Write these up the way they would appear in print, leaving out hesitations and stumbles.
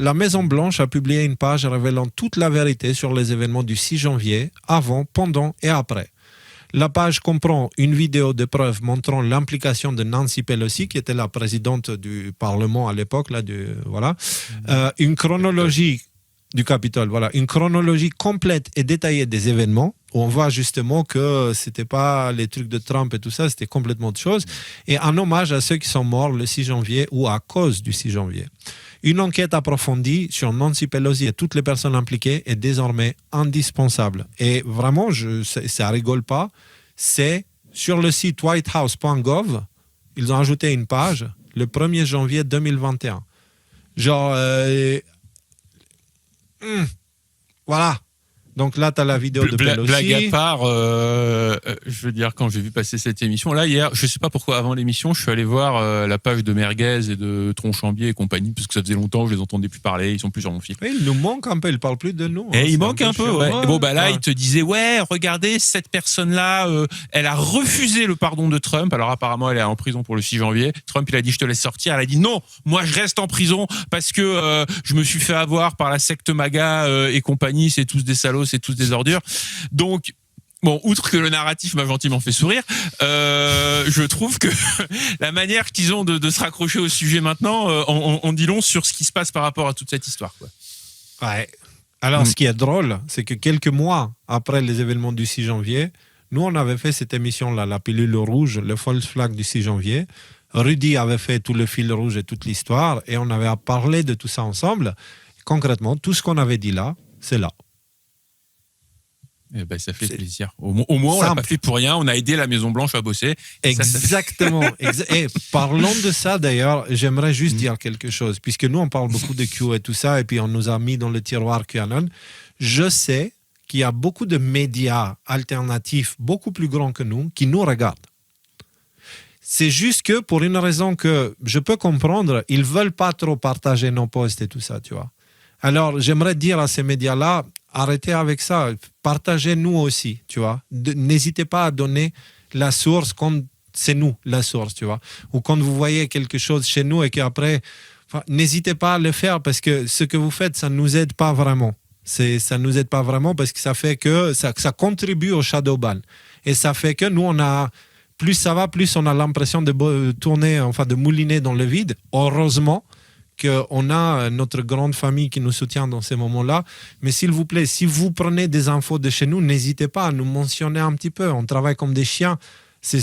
la Maison-Blanche a publié une page révélant toute la vérité sur les événements du 6 janvier, avant, pendant et après. La page comprend une vidéo de preuve montrant l'implication de Nancy Pelosi, qui était la présidente du Parlement à l'époque, une chronologie du Capitole, une chronologie complète et détaillée des événements, où on voit justement que c'était pas les trucs de Trump et tout ça, c'était complètement autre chose, et un hommage à ceux qui sont morts le 6 janvier ou à cause du 6 janvier. Une enquête approfondie sur Nancy Pelosi et toutes les personnes impliquées est désormais indispensable. Et vraiment, ça rigole pas, c'est sur le site whitehouse.gov, ils ont ajouté une page le 1er janvier 2021. Voilà. Donc là, tu as la vidéo de Pelosi. Blague à part, je veux dire, quand j'ai vu passer cette émission, là, hier, je sais pas pourquoi, avant l'émission, je suis allé voir la page de Merguez et de Tronchambier et compagnie, parce que ça faisait longtemps que je les entendais plus parler, ils sont plus sur mon fil. Oui, il nous manque un peu, ils parlent plus de nous. Et il manque un peu, ouais. Et bon, là, il te disait, regardez, cette personne-là, elle a refusé le pardon de Trump. Alors, apparemment, elle est en prison pour le 6 janvier. Trump, il a dit, je te laisse sortir. Elle a dit, non, moi, je reste en prison parce que je me suis fait avoir par la secte MAGA et compagnie. C'est tous des salauds, c'est tous des ordures. Donc, bon, outre que le narratif m'a gentiment fait sourire, je trouve que la manière qu'ils ont de se raccrocher au sujet maintenant, on dit long sur ce qui se passe par rapport à toute cette histoire, quoi. Ouais. Alors, ce qui est drôle, c'est que quelques mois après les événements du 6 janvier, nous, on avait fait cette émission-là, la pilule rouge, le false flag du 6 janvier. Rudy avait fait tout le fil rouge et toute l'histoire, et on avait parlé de tout ça ensemble. Concrètement, tout ce qu'on avait dit là, c'est là. Eh ben, ça fait plaisir. Au moins, on l'a pas fait pour rien. On a aidé la Maison-Blanche à bosser. Exactement. Et parlons de ça, d'ailleurs, j'aimerais juste dire quelque chose. Puisque nous, on parle beaucoup de Q et tout ça, et puis on nous a mis dans le tiroir QAnon. Je sais qu'il y a beaucoup de médias alternatifs, beaucoup plus grands que nous, qui nous regardent. C'est juste que, pour une raison que je peux comprendre, ils ne veulent pas trop partager nos posts et tout ça, tu vois. Alors, j'aimerais dire à ces médias-là, arrêtez avec ça, partagez nous aussi, tu vois. N'hésitez pas à donner la source quand c'est nous la source, tu vois. Ou quand vous voyez quelque chose chez nous et qu'après, n'hésitez pas à le faire parce que ce que vous faites, ça ne nous aide pas vraiment. Ça ne nous aide pas vraiment parce que ça fait que ça contribue au shadow ban. Et ça fait que nous, plus ça va, plus on a l'impression de tourner, de mouliner dans le vide. Heureusement qu'on a notre grande famille qui nous soutient dans ces moments-là. Mais s'il vous plaît, si vous prenez des infos de chez nous, n'hésitez pas à nous mentionner un petit peu. On travaille comme des chiens. C'est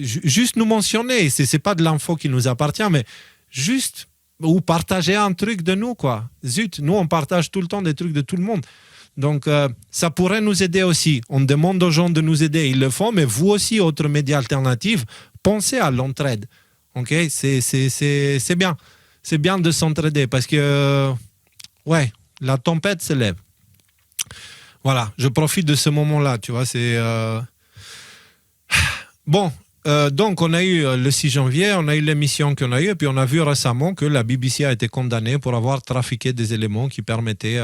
juste nous mentionner. C'est pas de l'info qui nous appartient, mais juste ou partager un truc de nous, quoi. Zut, nous, on partage tout le temps des trucs de tout le monde. Donc, ça pourrait nous aider aussi. On demande aux gens de nous aider. Ils le font, mais vous aussi, autres médias alternatifs, pensez à l'entraide. OK ? C'est bien. C'est bien de s'entraider parce que, la tempête se lève. Voilà, je profite de ce moment-là, tu vois, c'est... Bon, donc on a eu le 6 janvier, on a eu l'émission qu'on a eue, et puis on a vu récemment que la BBC a été condamnée pour avoir trafiqué des éléments qui permettaient...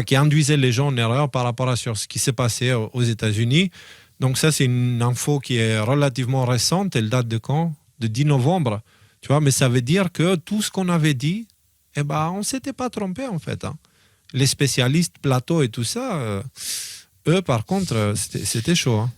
qui induisaient les gens en erreur par rapport à ce qui s'est passé aux États-Unis. Donc ça, c'est une info qui est relativement récente, elle date de quand ? De 10 novembre. Tu vois, mais ça veut dire que tout ce qu'on avait dit, on ne s'était pas trompé en fait. Hein. Les spécialistes plateau et tout ça, eux par contre, c'était chaud. Hein.